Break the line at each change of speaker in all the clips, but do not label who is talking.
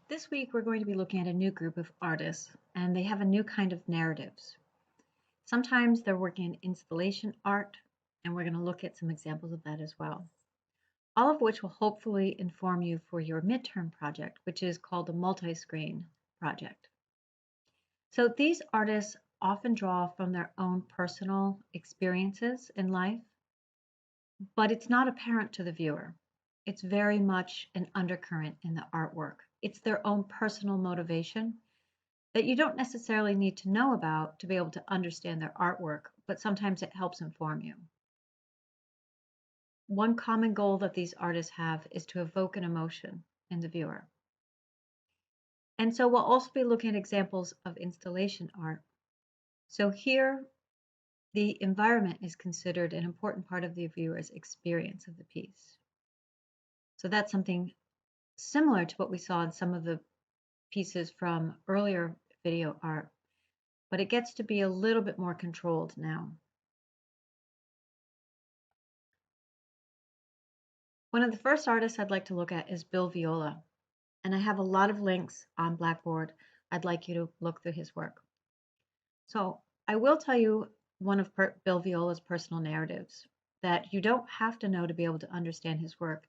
This week we're going to be looking at a new group of artists, and they have a new kind of narratives. Sometimes they're working in installation art, and we're going to look at some examples of that as well. All of which will hopefully inform you for your midterm project, which is called a multi-screen project. So these artists often draw from their own personal experiences in life, but it's not apparent to the viewer. It's very much an undercurrent in the artwork. It's their own personal motivation that you don't necessarily need to know about to be able to understand their artwork, but sometimes it helps inform you. One common goal that these artists have is to evoke an emotion in the viewer. And so we'll also be looking at examples of installation art. So here, the environment is considered an important part of the viewer's experience of the piece. So that's something similar to what we saw in some of the pieces from earlier video art, but it gets to be a little bit more controlled now. One of the first artists I'd like to look at is Viola, and I have a lot of links on Blackboard. I'd like you to look through his work. So I will tell you one of Bill Viola's personal narratives that you don't have to know to be able to understand his work,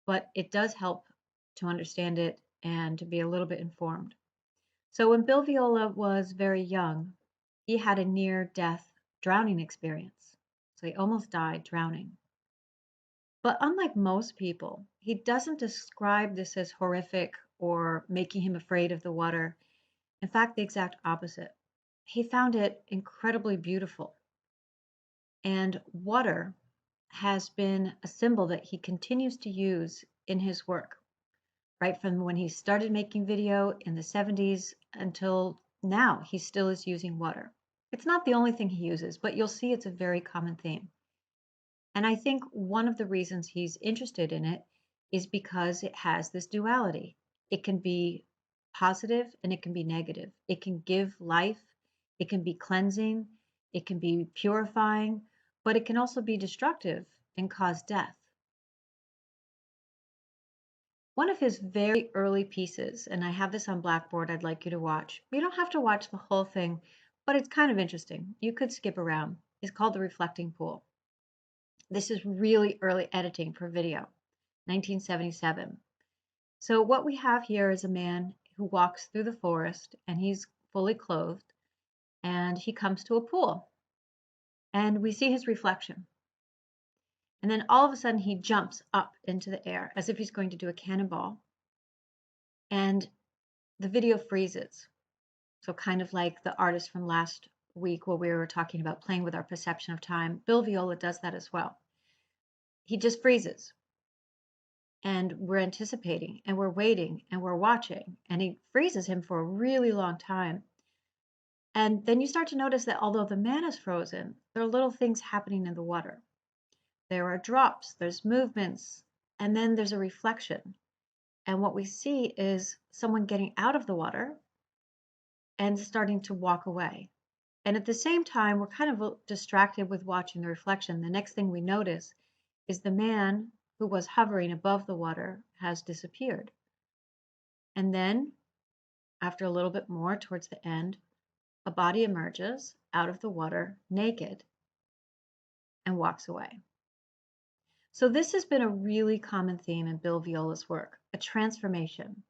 but it does help to understand it and to be a little bit informed. So when Bill Viola was very young, he had a near-death drowning experience. So he almost died drowning. But unlike most people, he doesn't describe this as horrific or making him afraid of the water. In fact, the exact opposite. He found it incredibly beautiful. And water has been a symbol that he continues to use in his work, right from when he started making video in the 70s until now, he still is using water. It's not the only thing he uses, but you'll see it's a very common theme. And I think one of the reasons he's interested in it is because it has this duality. It can be positive and it can be negative. It can give life, it can be cleansing, it can be purifying, but it can also be destructive and cause death. One of his very early pieces, and I have this on Blackboard I'd like you to watch. You don't have to watch the whole thing, but it's kind of interesting. You could skip around. It's called The Reflecting Pool. This is really early editing for video, 1977. So what we have here is a man who walks through the forest and he's fully clothed and he comes to a pool and we see his reflection. And then all of a sudden he jumps up into the air as if he's going to do a cannonball. And the video freezes. So kind of like the artist from last week where we were talking about playing with our perception of time, Bill Viola does that as well. He just freezes. And we're anticipating and we're waiting and we're watching, and he freezes him for a really long time. And then you start to notice that although the man is frozen, there are little things happening in the water. There are drops, there's movements, and then there's a reflection. And what we see is someone getting out of the water and starting to walk away. And at the same time, we're kind of distracted with watching the reflection. The next thing we notice is the man who was hovering above the water has disappeared. And then, after a little bit more towards the end, a body emerges out of the water naked and walks away. So this has been a really common theme in Bill Viola's work, a transformation.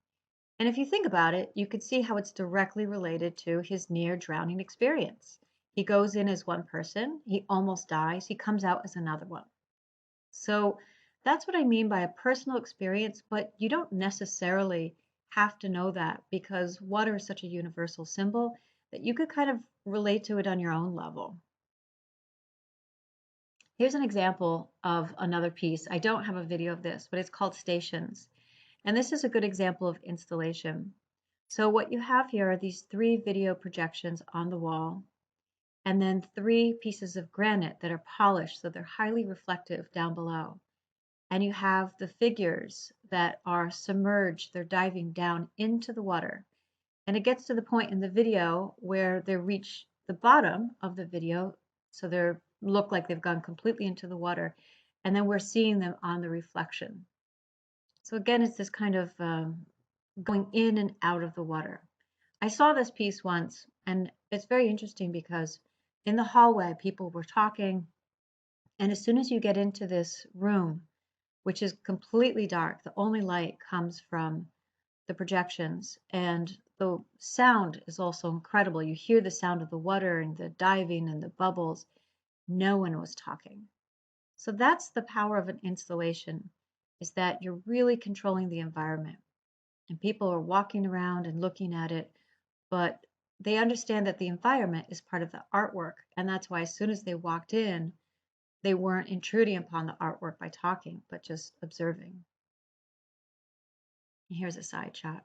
And if you think about it, you could see how it's directly related to his near drowning experience. He goes in as one person, he almost dies, he comes out as another one. So that's what I mean by a personal experience, but you don't necessarily have to know that because water is such a universal symbol that you could kind of relate to it on your own level. Here's an example of another piece. I don't have a video of this, but it's called Stations. And this is a good example of installation. So what you have here are these 3 video projections on the wall, and then 3 pieces of granite that are polished, so they're highly reflective down below. And you have the figures that are submerged, they're diving down into the water. And it gets to the point in the video where they reach the bottom of the video, so they look like they've gone completely into the water, and then we're seeing them on the reflection. So again, it's this kind of going in and out of the water. I saw this piece once, and it's very interesting because in the hallway, people were talking. And as soon as you get into this room, which is completely dark, the only light comes from the projections, and the sound is also incredible. You hear the sound of the water and the diving and the bubbles. No one was talking. So that's the power of an installation, is that you're really controlling the environment. And people are walking around and looking at it, but they understand that the environment is part of the artwork. And that's why as soon as they walked in, they weren't intruding upon the artwork by talking, but just observing. And here's a side shot.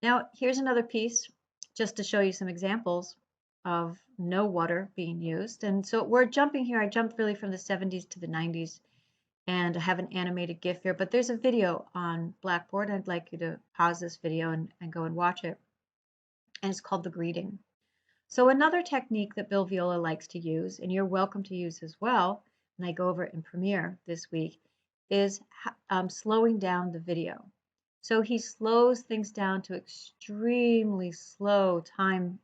Now, here's another piece just to show you some examples of no water being used. And so we're jumping here. I jumped really from the 70s to the 90s, and I have an animated GIF here, but there's a video on Blackboard. I'd like you to pause this video and go and watch it. And it's called The Greeting. So another technique that Bill Viola likes to use, and you're welcome to use as well, and I go over it in Premiere this week, is slowing down the video. So he slows things down to extremely slow time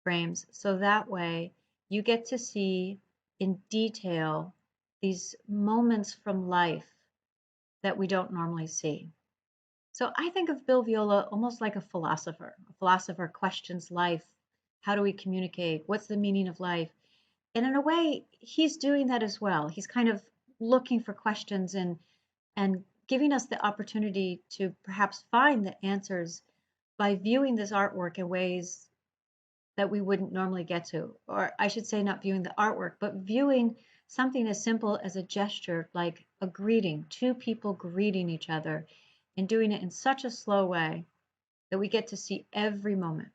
frames. So that way you get to see in detail these moments from life that we don't normally see. So I think of Bill Viola almost like a philosopher. A philosopher questions life. How do we communicate? What's the meaning of life? And in a way, he's doing that as well. He's kind of looking for questions and giving us the opportunity to perhaps find the answers by viewing this artwork in ways that we wouldn't normally get to. Or I should say, not viewing the artwork, but viewing something as simple as a gesture like a greeting, two people greeting each other, and doing it in such a slow way that we get to see every moment.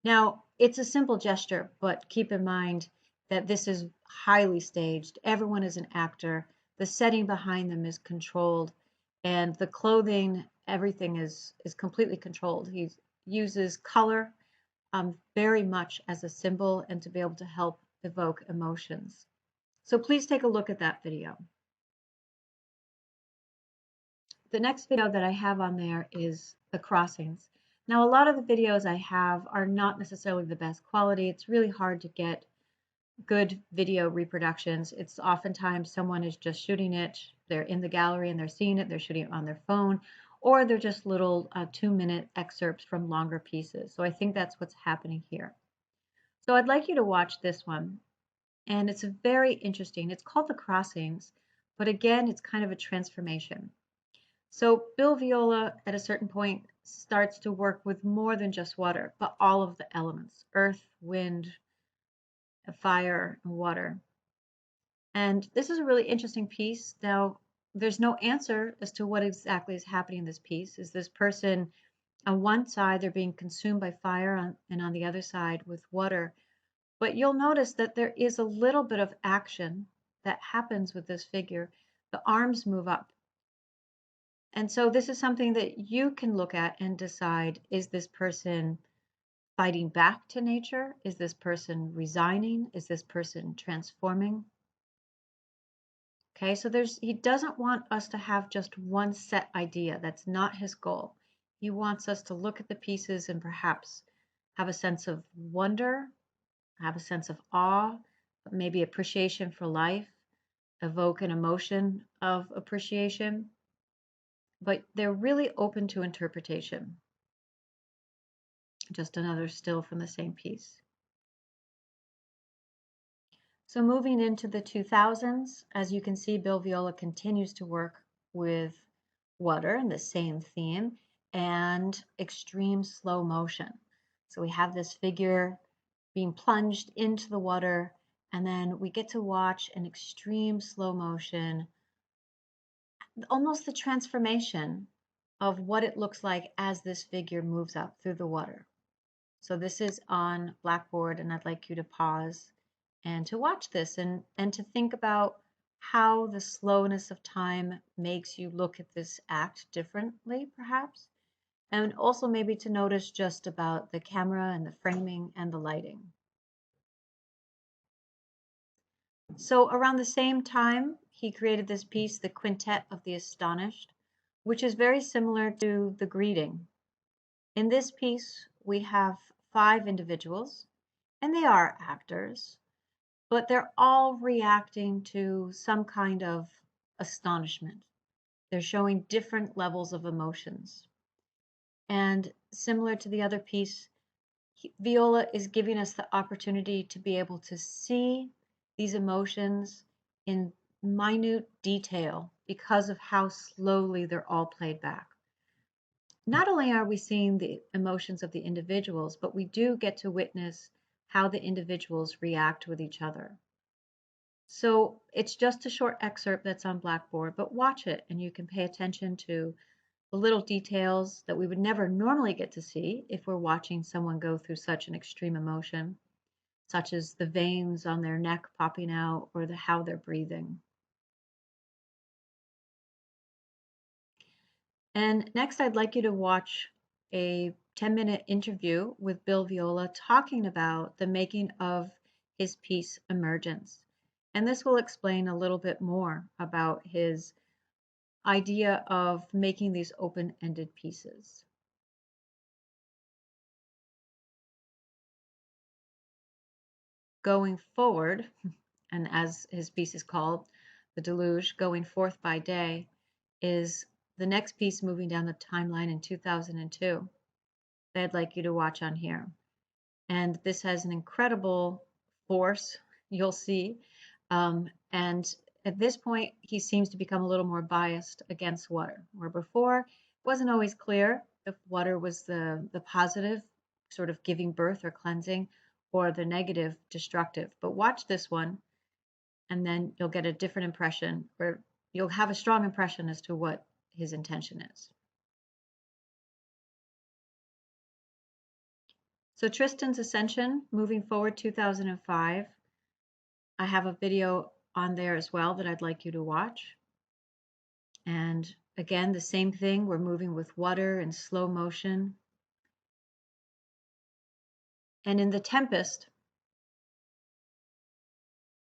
Now, it's a simple gesture, but keep in mind that this is highly staged. Everyone is an actor. The setting behind them is controlled, and the clothing, everything is completely controlled. He uses color very much as a symbol and to be able to help evoke emotions. So please take a look at that video. The next video that I have on there is the crossings. Now, a lot of the videos I have are not necessarily the best quality. It's really hard to get good video reproductions. It's oftentimes someone is just shooting it. They're in the gallery and they're seeing it. They're shooting it on their phone, or they're just little 2-minute excerpts from longer pieces. So I think that's what's happening here. So I'd like you to watch this one. And it's very interesting. It's called The Crossings, but again, it's kind of a transformation. So Bill Viola, at a certain point, starts to work with more than just water, but all of the elements: earth, wind, fire, and water. And this is a really interesting piece. Now, there's no answer as to what exactly is happening in this piece. Is this person on one side, they're being consumed by fire, and on the other side with water? But you'll notice that there is a little bit of action that happens with this figure. The arms move up. And so this is something that you can look at and decide, is this person fighting back to nature? Is this person resigning? Is this person transforming? Okay, so he doesn't want us to have just one set idea. That's not his goal. He wants us to look at the pieces and perhaps have a sense of wonder, have a sense of awe, maybe appreciation for life, evoke an emotion of appreciation, but they're really open to interpretation. Just another still from the same piece. So moving into the 2000s, as you can see, Bill Viola continues to work with water and the same theme and extreme slow motion. So we have this figure being plunged into the water, and then we get to watch an extreme slow motion, almost the transformation of what it looks like as this figure moves up through the water. So this is on Blackboard, and I'd like you to pause and to watch this and to think about how the slowness of time makes you look at this act differently, perhaps, and also maybe to notice just about the camera and the framing and the lighting. So around the same time, he created this piece, The Quintet of the Astonished. which is very similar to the greeting. In this piece, we have 5 individuals, and they are actors, but they're all reacting to some kind of astonishment. They're showing different levels of emotions. And similar to the other piece, Viola is giving us the opportunity to be able to see these emotions in minute detail because of how slowly they're all played back. Not only are we seeing the emotions of the individuals, but we do get to witness how the individuals react with each other. So it's just a short excerpt that's on Blackboard, but watch it and you can pay attention to the little details that we would never normally get to see if we're watching someone go through such an extreme emotion, such as the veins on their neck popping out or how they're breathing. And next, I'd like you to watch a 10-minute interview with Bill Viola talking about the making of his piece Emergence. And this will explain a little bit more about his idea of making these open-ended pieces. Going forward, and as his piece is called, The Deluge, Going Forth by Day, is the next piece moving down the timeline in 2002 that I'd like you to watch on here. And this has an incredible force, you'll see. And at this point, he seems to become a little more biased against water, where before it wasn't always clear if water was the positive, sort of giving birth or cleansing, or the negative, destructive. But watch this one, and then you'll get a different impression, or you'll have a strong impression as to what his intention is. So Tristan's Ascension, moving forward 2005. I have a video on there as well that I'd like you to watch. And again, the same thing, we're moving with water in slow motion. And in The Tempest,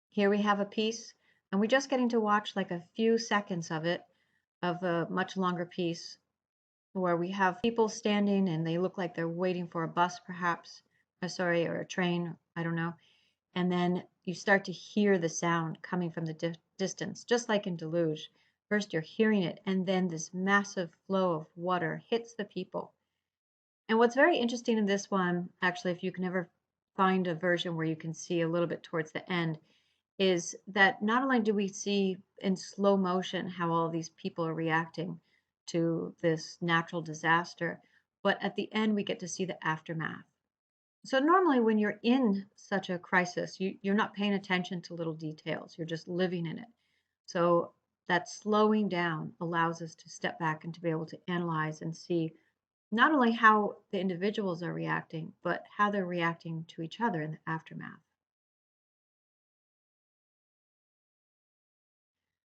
here we have a piece, and we're just getting to watch like a few seconds of it, of a much longer piece, where we have people standing and they look like they're waiting for a bus perhaps, or a train, I don't know. And then you start to hear the sound coming from the distance, just like in Deluge. First you're hearing it, and then this massive flow of water hits the people. And what's very interesting in this one, actually, if you can ever find a version where you can see a little bit towards the end, is that not only do we see in slow motion how all these people are reacting to this natural disaster, but at the end we get to see the aftermath. So normally when you're in such a crisis, you're not paying attention to little details. You're just living in it. So that slowing down allows us to step back and to be able to analyze and see not only how the individuals are reacting, but how they're reacting to each other in the aftermath.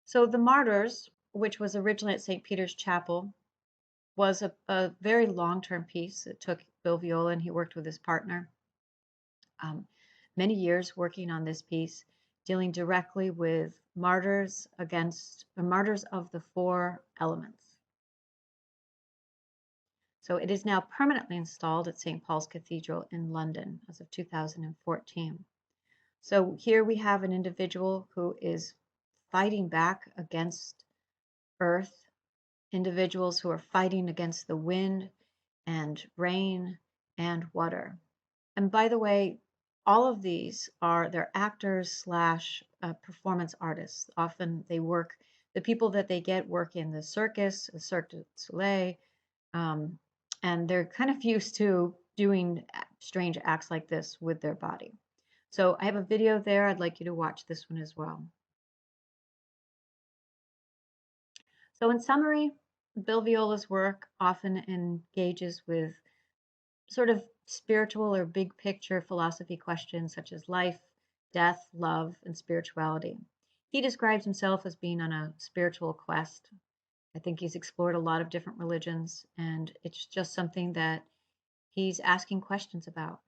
So The Martyrs, which was originally at St. Peter's Chapel, was a very long-term piece. It took Bill Viola, and he worked with his partner, many years working on this piece, dealing directly with martyrs against the martyrs of the 4 elements. So it is now permanently installed at St. Paul's Cathedral in London as of 2014. So here we have an individual who is fighting back against earth, individuals who are fighting against the wind and rain and water. And by the way, all of these they're actors slash performance artists. Often the people that they get work in the circus, the Cirque du Soleil, and they're kind of used to doing strange acts like this with their body. So I have a video there. I'd like you to watch this one as well. So in summary, Bill Viola's work often engages with sort of spiritual or big picture philosophy questions such as life, death, love, and spirituality. He describes himself as being on a spiritual quest. I think he's explored a lot of different religions, and it's just something that he's asking questions about.